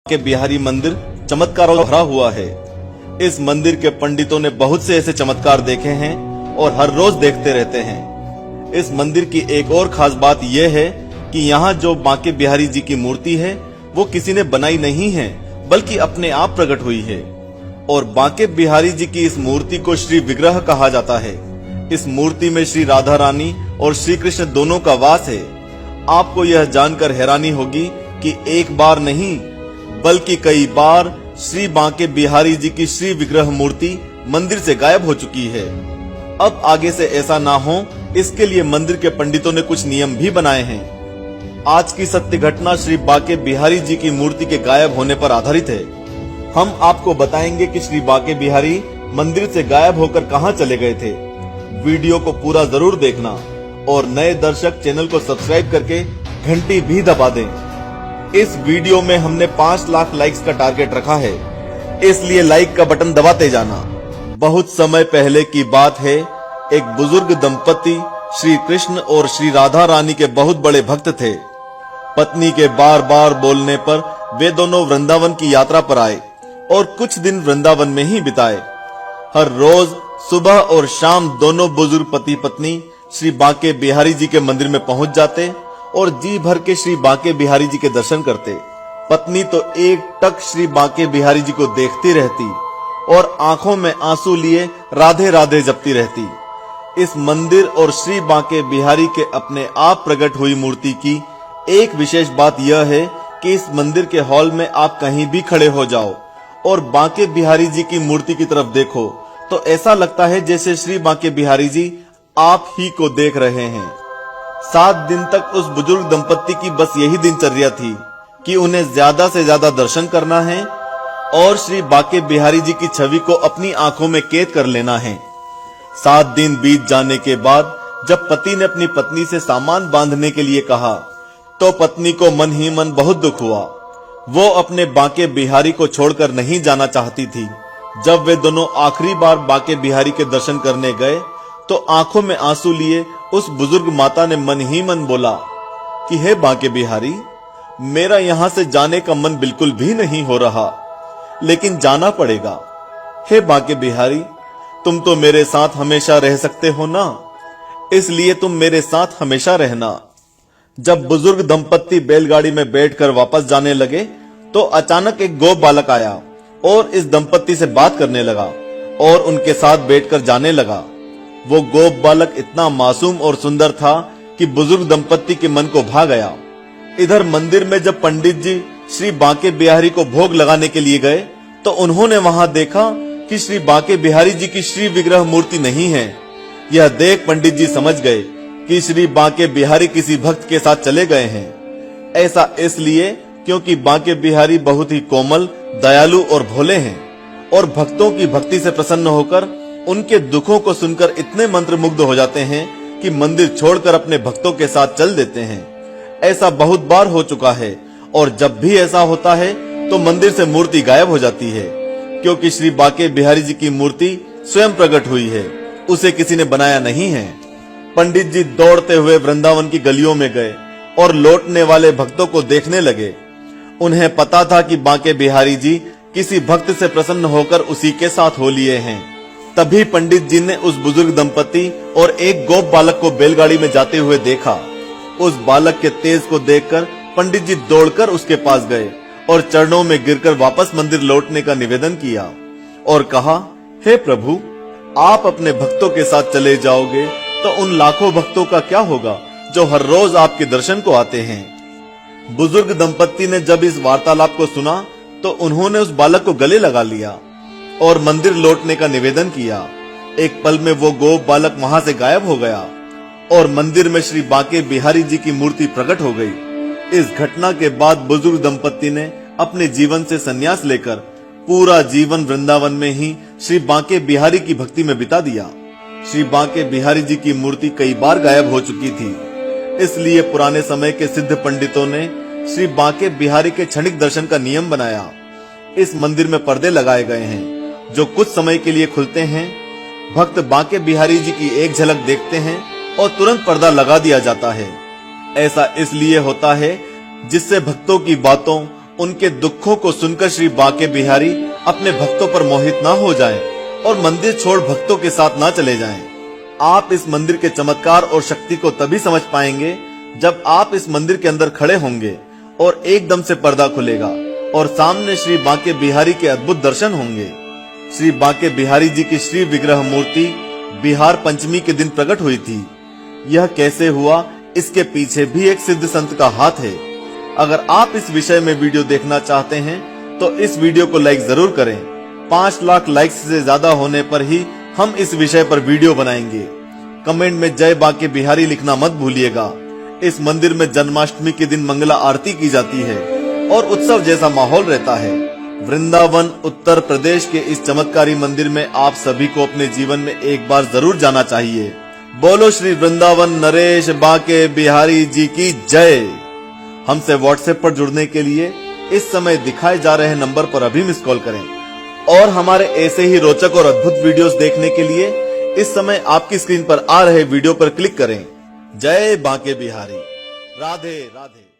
के बिहारी मंदिर चमत्कारों भरा हुआ है। इस मंदिर के पंडितों ने बहुत से ऐसे चमत्कार देखे हैं और हर रोज देखते रहते हैं। इस मंदिर की एक और खास बात यह है कि यहाँ जो बांके बिहारी जी की मूर्ति है वो किसी ने बनाई नहीं है, बल्कि अपने आप प्रकट हुई है। और बांके बिहारी जी की इस मूर्ति को श्री विग्रह कहा जाता है। इस मूर्ति में श्री राधा रानी और श्री कृष्ण दोनों का वास है। आपको यह जानकर हैरानी होगी कि एक बार नहीं बल्कि कई बार श्री बांके बिहारी जी की श्री विग्रह मूर्ति मंदिर से गायब हो चुकी है। अब आगे से ऐसा ना हो, इसके लिए मंदिर के पंडितों ने कुछ नियम भी बनाए हैं। आज की सत्य घटना श्री बांके बिहारी जी की मूर्ति के गायब होने पर आधारित है। हम आपको बताएंगे कि श्री बांके बिहारी मंदिर से गायब होकर कहां चले गए थे। वीडियो को पूरा जरूर देखना और नए दर्शक चैनल को सब्सक्राइब करके घंटी भी दबा दें। इस वीडियो में हमने 5 लाख लाइक्स का टारगेट रखा है, इसलिए लाइक का बटन दबाते जाना। बहुत समय पहले की बात है, एक बुजुर्ग दंपति श्री कृष्ण और श्री राधा रानी के बहुत बड़े भक्त थे। पत्नी के बार बार बोलने पर वे दोनों वृंदावन की यात्रा पर आए और कुछ दिन वृंदावन में ही बिताए। हर रोज सुबह और शाम दोनों बुजुर्ग पति पत्नी श्री बांके बिहारी जी के मंदिर में पहुंच जाते और जी भर के श्री बांके बिहारी जी के दर्शन करते। पत्नी तो एक टक श्री बांके बिहारी जी को देखती रहती और आंखों में आंसू लिए राधे राधे जपती रहती। इस मंदिर और श्री बांके बिहारी के अपने आप प्रकट हुई मूर्ति की एक विशेष बात यह है कि इस मंदिर के हॉल में आप कहीं भी खड़े हो जाओ और बांके बिहारी जी की मूर्ति की तरफ देखो तो ऐसा लगता है जैसे श्री बांके बिहारी जी आप ही को देख रहे हैं। 7 दिन तक उस बुजुर्ग दंपत्ति की बस यही दिनचर्या थी कि उन्हें ज्यादा से ज्यादा दर्शन करना है और श्री बांके बिहारी जी की छवि को अपनी आंखों में कैद कर लेना है। 7 दिन बीत जाने के बाद जब पति ने अपनी पत्नी से सामान बांधने के लिए कहा तो पत्नी को मन ही मन बहुत दुख हुआ। वो अपने बांके बिहारी को छोड़कर नहीं जाना चाहती थी। जब वे दोनों आखिरी बार बांके बिहारी के दर्शन करने गए तो आंखों में आंसू लिए उस बुजुर्ग माता ने मन ही मन बोला कि हे बांके बिहारी, मेरा यहाँ से जाने का मन बिल्कुल भी नहीं हो रहा, लेकिन जाना पड़ेगा। हे बांके बिहारी, तुम तो मेरे साथ हमेशा रह सकते हो ना, इसलिए तुम मेरे साथ हमेशा रहना। जब बुजुर्ग दंपत्ति बैलगाड़ी में बैठकर वापस जाने लगे तो अचानक एक गोप बालक आया और इस दंपत्ति से बात करने लगा और उनके साथ बैठकर जाने लगा। वो गोप बालक इतना मासूम और सुंदर था कि बुजुर्ग दंपत्ति के मन को भा गया। इधर मंदिर में जब पंडित जी श्री बांके बिहारी को भोग लगाने के लिए गए तो उन्होंने वहां देखा कि श्री बांके बिहारी जी की श्री विग्रह मूर्ति नहीं है। यह देख पंडित जी समझ गए कि श्री बांके बिहारी किसी भक्त के साथ चले गए हैं। ऐसा इसलिए क्योंकि बांके बिहारी बहुत ही कोमल, दयालु और भोले हैं और भक्तों की भक्ति से प्रसन्न होकर उनके दुखों को सुनकर इतने मंत्रमुग्ध हो जाते हैं कि मंदिर छोड़कर अपने भक्तों के साथ चल देते हैं। ऐसा बहुत बार हो चुका है और जब भी ऐसा होता है तो मंदिर से मूर्ति गायब हो जाती है, क्योंकि श्री बांके बिहारी जी की मूर्ति स्वयं प्रकट हुई है, उसे किसी ने बनाया नहीं है। पंडित जी दौड़ते हुए वृंदावन की गलियों में गए और लौटने वाले भक्तों को देखने लगे। उन्हें पता था कि बांके बिहारी जी किसी भक्त से प्रसन्न होकर उसी के साथ हो लिए हैं। तभी पंडित जी ने उस बुजुर्ग दंपति और एक गोप बालक को बैलगाड़ी में जाते हुए देखा। उस बालक के तेज को देखकर पंडित जी दौड़कर उसके पास गए और चरणों में गिरकर वापस मंदिर लौटने का निवेदन किया और कहा, हे प्रभु, आप अपने भक्तों के साथ चले जाओगे तो उन लाखों भक्तों का क्या होगा जो हर रोज आपके दर्शन को आते हैं। बुजुर्ग दंपत्ति ने जब इस वार्तालाप को सुना तो उन्होंने उस बालक को गले लगा लिया और मंदिर लौटने का निवेदन किया। एक पल में वो गोप बालक वहां से गायब हो गया और मंदिर में श्री बांके बिहारी जी की मूर्ति प्रकट हो गई। इस घटना के बाद बुजुर्ग दंपत्ति ने अपने जीवन से संन्यास लेकर पूरा जीवन वृंदावन में ही श्री बांके बिहारी की भक्ति में बिता दिया। श्री बांके बिहारी जी की मूर्ति कई बार गायब हो चुकी थी, इसलिए पुराने समय के सिद्ध पंडितों ने श्री बांके बिहारी के क्षणिक दर्शन का नियम बनाया। इस मंदिर में पर्दे लगाए गए हैं जो कुछ समय के लिए खुलते हैं। भक्त बांके बिहारी जी की एक झलक देखते हैं और तुरंत पर्दा लगा दिया जाता है। ऐसा इसलिए होता है जिससे भक्तों की बातों उनके दुखों को सुनकर श्री बांके बिहारी अपने भक्तों पर मोहित ना हो जाएं और मंदिर छोड़ भक्तों के साथ ना चले जाएं। आप इस मंदिर के चमत्कार और शक्ति को तभी समझ पाएंगे जब आप इस मंदिर के अंदर खड़े होंगे और एकदम से पर्दा खुलेगा और सामने श्री बांके बिहारी के अद्भुत दर्शन होंगे। श्री बांके बिहारी जी की श्री विग्रह मूर्ति बिहार पंचमी के दिन प्रकट हुई थी। यह कैसे हुआ, इसके पीछे भी एक सिद्ध संत का हाथ है। अगर आप इस विषय में वीडियो देखना चाहते हैं तो इस वीडियो को लाइक जरूर करें। 5 लाख लाइक्स से ज्यादा होने पर ही हम इस विषय पर वीडियो बनाएंगे। कमेंट में जय बांके बिहारी लिखना मत भूलिएगा। इस मंदिर में जन्माष्टमी के दिन मंगला आरती की जाती है और उत्सव जैसा माहौल रहता है। वृंदावन उत्तर प्रदेश के इस चमत्कारी मंदिर में आप सभी को अपने जीवन में एक बार जरूर जाना चाहिए। बोलो श्री वृंदावन नरेश बांके बिहारी जी की जय। हमसे व्हाट्सएप पर जुड़ने के लिए इस समय दिखाए जा रहे नंबर पर अभी मिस कॉल करें और हमारे ऐसे ही रोचक और अद्भुत वीडियोस देखने के लिए इस समय आपकी स्क्रीन पर आ रहे वीडियो पर क्लिक करें। जय बांके बिहारी। राधे राधे।